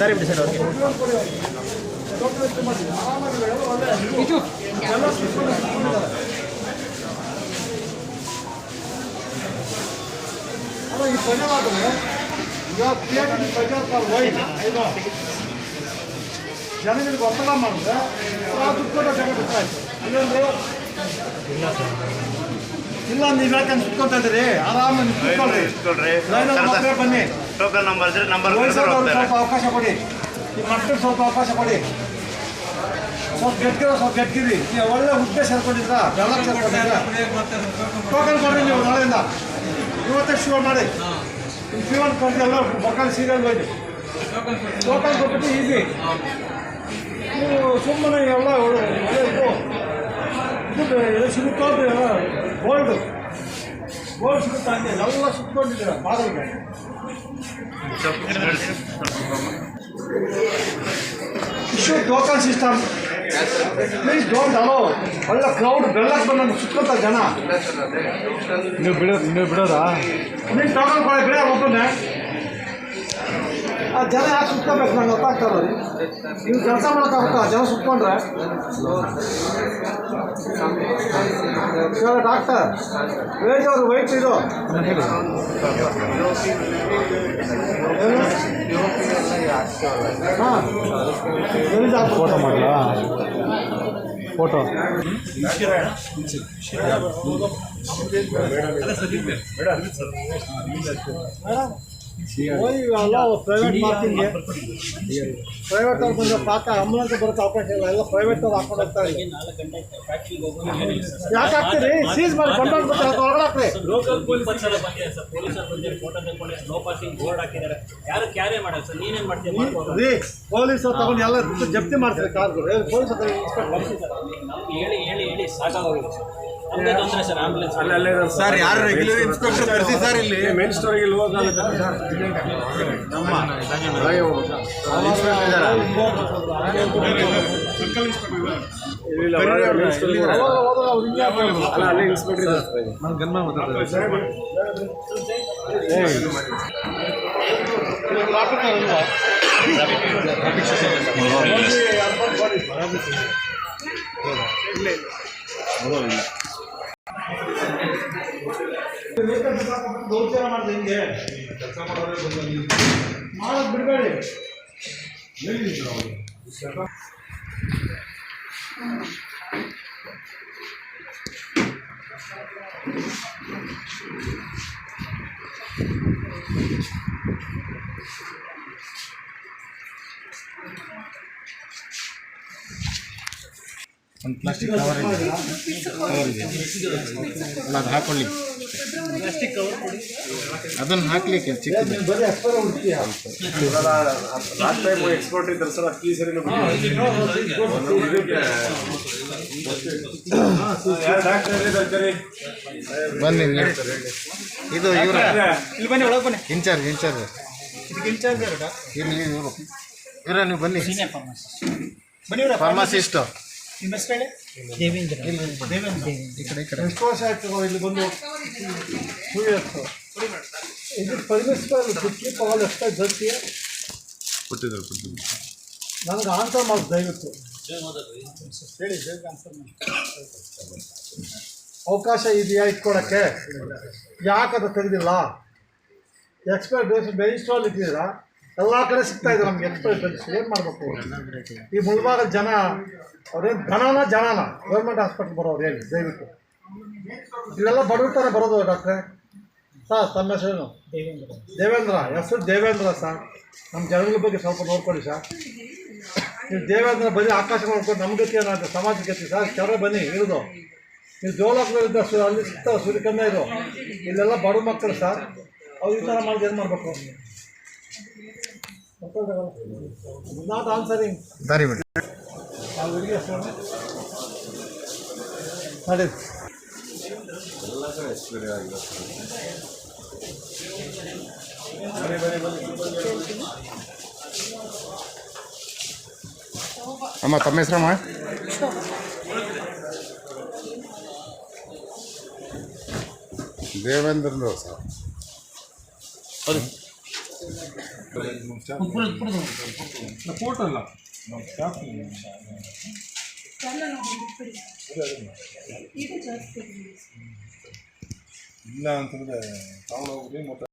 ಸರಿ ಬಿಡಿ sir okay. ಈ ಧನ್ಯವಾದಗಳು. ಇವಾಗ ಜನಗಳಿಗೆ ಒತ್ತಡ ಮಾಡಿದ್ರೆ ದುಡ್ಡು ಕೊಡೋ ಜಾಗ ಗೊತ್ತಾಯ್ತು. ಇಲ್ಲಂದ್ರೆ ಇಲ್ಲ, ನೀವು ಯಾಕಂದ್ರೆ ಸುತ್ಕೊತಾ ಇದ್ದೀರಿ, ಆರಾಮಾಗಿ ಕುತ್ಕೊಳ್ರಿ, ಬನ್ನಿ. ಟೋಕನ್ ನಂಬರ್ ಇದ್ರೆ ನಂಬರ್ ಸ್ವಲ್ಪ ಅವಕಾಶ ಕೊಡಿ, ಈ ಮಕ್ಕಳು ಸ್ವಲ್ಪ ಅವಕಾಶ ಕೊಡಿ. ಸ್ವಲ್ಪ ಗೆಟ್ಗಿರಿ. ನೀವು ಒಳ್ಳೆ ಹುದ್ದೆ ಸೇರ್ಕೊಂಡಿದ್ರ, ಬೆಳಗ್ಗೆ ಸೇರ್ಕೊಂಡಿದ್ರ, ಟೋಕನ್ ಕೊಡ್ರಿ. ನೀವು ನಾಳೆಯಿಂದ ಇವತ್ತೇ ಶುರು ಮಾಡಿ. ಜೀವನ ಕೊಟ್ಟು ಎಲ್ಲ ಮಕ್ಕಳು ಸೀರಿಯಲ್ ಹೋಯ್ತು, ಟೋಕನ್ ಕೊಟ್ಬಿಟ್ಟು ಈಸಿ. ನೀವು ಸುಮ್ಮನೆ ಎಲ್ಲ ಒಳ್ಳೆ ಇದು ಸಿಗುತ್ತೋದ್ರೆ ಎಲ್ಲ ಗೋಲ್ಡ್ ಸಿಗುತ್ತಾ ಹಂಗೆ ಎಲ್ಲ ಸುತ್ಕೊಂಡಿದ್ದೀರ ಬಾಗಿಲಿಗೆ. Issue token system, please don't allow. ಒಳ್ಳೆ ಕ್ರೌಡ್ ಬೆಳ್ಳಕ್ಕೆ ಬಂದು ಸುತ್ಕೊತಾರೆ ಜನ. ನೀವು ಬಿಡೋದಾ? ನೀನು ಟೋಕನ್ ಕೊಡಿ, ಬಿಡ ಒಬ್ಬನೇ. ಆ ಜನ ಯಾಕೆ ಸುತ್ಕೋಬೇಕು ನಂಗೆ ಗೊತ್ತಾಗ್ತಾರ. ನೀವು ಕೆಲಸ ಮಾಡೋಕ್ಕಾಗುತ್ತಾ ಜನ ಸುತ್ಕೊಂಡ್ರೆ? ಡಾಕ್ಟರ್ ವೇಜ್ ಅವರು ವೈಟ್ ಇದು ಹಾಂ ಫೋಟೋ ಮಾಡಲಾ? ಫೋಟೋ ಎಲ್ಲ ಪ್ರೈವೇಟ್ ಮಾರ್ಕಿಂಗ್ಗೆ ಪ್ರೈವೇಟ್ ಅವ್ರು ಬಂದರೆ ಪಾಕ ಅಂಬುಲೆನ್ಸ್ ಬರೋಕ್ಕೆ ಅವಕಾಶ ಇಲ್ಲ. ಎಲ್ಲ ಪ್ರೈವೇಟ್ ಅವ್ರು ಹಾಕೊಂಡು ಹೋಗ್ತಾರೆ. ಯಾಕೆ ಹಾಕ್ತೀರಿ? ಸೀಸ್ ಮಾಡಿ ಕಂಟ್ರೋಲ್ ಬರ್ತಾರೆ, ಹೊರಗಡೆ ಹಾಕ್ರಿ. ರೀ ಪೊಲೀಸರು ತಗೊಂಡು ಎಲ್ಲ ಜಪ್ತಿ ಮಾಡ್ತಾರೆ ಕಾರ್ಗಳು. ಪೊಲೀಸ್ ಸರ್ ಯಾರು ರೆಗ್ಯುಲರ್ ಇನ್ಸ್ಪೆಕ್ಟರ್ ಕರೆಸಿ ಸರ್ ಇಲ್ಲಿ ಮೇನ್ ಸ್ಟೋರಿಗೆ ದೌರ್ಜನ್ಯ ಮಾಡಿದೆ. ಹಿಂಗೆ ಕೆಲಸ ಮಾಡೋದು ಬಿಡಬೇಡಿ. ಒಂದು ಪ್ಲಾಸ್ಟಿಕ್ ಕವರ್ ಇದೆ, ಅದು ಹಾಕೊಳ್ಳಿ. ಅದನ್ನು ಹಾಕ್ಲಿಕ್ಕೆ ಚಿಕ್ಕದು ಲಾಸ್ಟ್ ಟೈಮ್ ಎಕ್ಸ್ಪೋರ್ಟ್ ಇದ್ದಾರೆ ಸರ್. ಅಕ್ಕಿ ಸರಿ ಬನ್ನಿ. ಇದು ಇವರು ಇಲ್ಲಿ ಬನ್ನಿ, ಒಳಗೆ ಬನ್ನಿ. ಇನ್ಚಾರ್ಜ್ ಇದಕ್ಕೆ ಇನ್ಚಾರ್ಜ್ ಇಲ್ಲಿ ಇವರು ನೀವು ಬನ್ನಿ. ಬನ್ನಿ ಫಾರ್ಮಸಿಸ್ಟ್ ನಿಮ್ಮ ಹೆಸರು ಹೇಳಿ? ದೇವೇಂದ್ರ. ಈ ಕಡೆ ಎಷ್ಟು ವರ್ಷ ಆಯ್ತು ಇಲ್ಲಿ ಬಂದು? 2 years. ಇದು ಪರ್ಮಿಸ್ಬಲ್ ಕಿಪ್ ಆಲ್ ಎಷ್ಟು ಜರ್ತಿ ಕೊಟ್ಟಿದ್ರು. ನನಗೆ ಆನ್ಸರ್ ಮಾಡಿ ದಯವಿಟ್ಟು ಹೇಳಿ. ಆನ್ಸರ್ ಮಾಡಿ. ಅವಕಾಶ ಇದೆಯಾ ಇಟ್ಕೊಡೋಕ್ಕೆ? ಯಾಕೆ ಅದು ತೆಗೆದಿಲ್ಲ? ಎಕ್ಸ್ಪೈರ್ ಡೇಸ್ ಮೆಜಿಸ್ಟ್ರಾಲ್ ಇಟ್ಟಿದ್ದೀರಾ, ಎಲ್ಲ ಕಡೆ ಸಿಗ್ತಾ ಇದೆ ನಮ್ಗೆ ಎಕ್ಸ್ಪೈರ್ ಡೇಸ್. ಏನು ಮಾಡಬೇಕು? ಈ ಮುಳ್ಬಾಗದ ಜನ ಅವ್ರೇನು ಜನನ ಗೌರ್ಮೆಂಟ್ ಹಾಸ್ಪಿಟ್ಲ್ ಬರೋರು ಹೇಳಿ ದಯವಿಟ್ಟು. ಇಲ್ಲೆಲ್ಲ ಬಡವ್ರ ಬರೋದು ಡಾಕ್ಟ್ರೆ. ಸರ್ ತಮ್ಮ ಹೆಸರೇನು? ದೇವೇಂದ್ರ. ಹೆಸರು ದೇವೇಂದ್ರ ಸರ್. ನಮ್ಮ ಜನಗಳ ಬಗ್ಗೆ ಸ್ವಲ್ಪ ನೋಡ್ಕೊಳ್ಳಿ ಸರ್. ನೀವು ದೇವೇಂದ್ರ ಬರೀ ಆಕಾಶ ನೋಡ್ಕೊಂಡು ನಮ್ಮ ಗತಿ ಏನಾಗುತ್ತೆ, ಸಮಾಜ ಗತಿ ಸರ್. ಕೆರೆ ಬನ್ನಿ ಇರೋದು ನೀವು ಜೋಲಾಕ್ಲಿದ್ದ ಅಲ್ಲಿ ಸಿಗ್ತಾವೆ ಸೂರ್ಯಕಂದ ಇದು. ಇಲ್ಲೆಲ್ಲ ಬಡ ಮಕ್ಕಳು ಸರ್. ಅವ್ರು ಈ ಥರ ಮಾಡಿದ್ರೆ ಏನು ಮಾಡಬೇಕು? Not answering. ದಾರಿ ಬಿಡಿ. ಹುಡುಗಿ ನೋಡಿ ಅಮ್ಮ ತಮ್ಮ ಹೆಸರಮ್ಮ? ದೇವೇಂದ್ರ ಸರ್. ಫೋಟೋ ಇಲ್ಲ ಇಲ್ಲ ಅಂತಂದ್ರೆ ತಗೊಂಡೋಗ್ರಿ ಮತ್ತೆ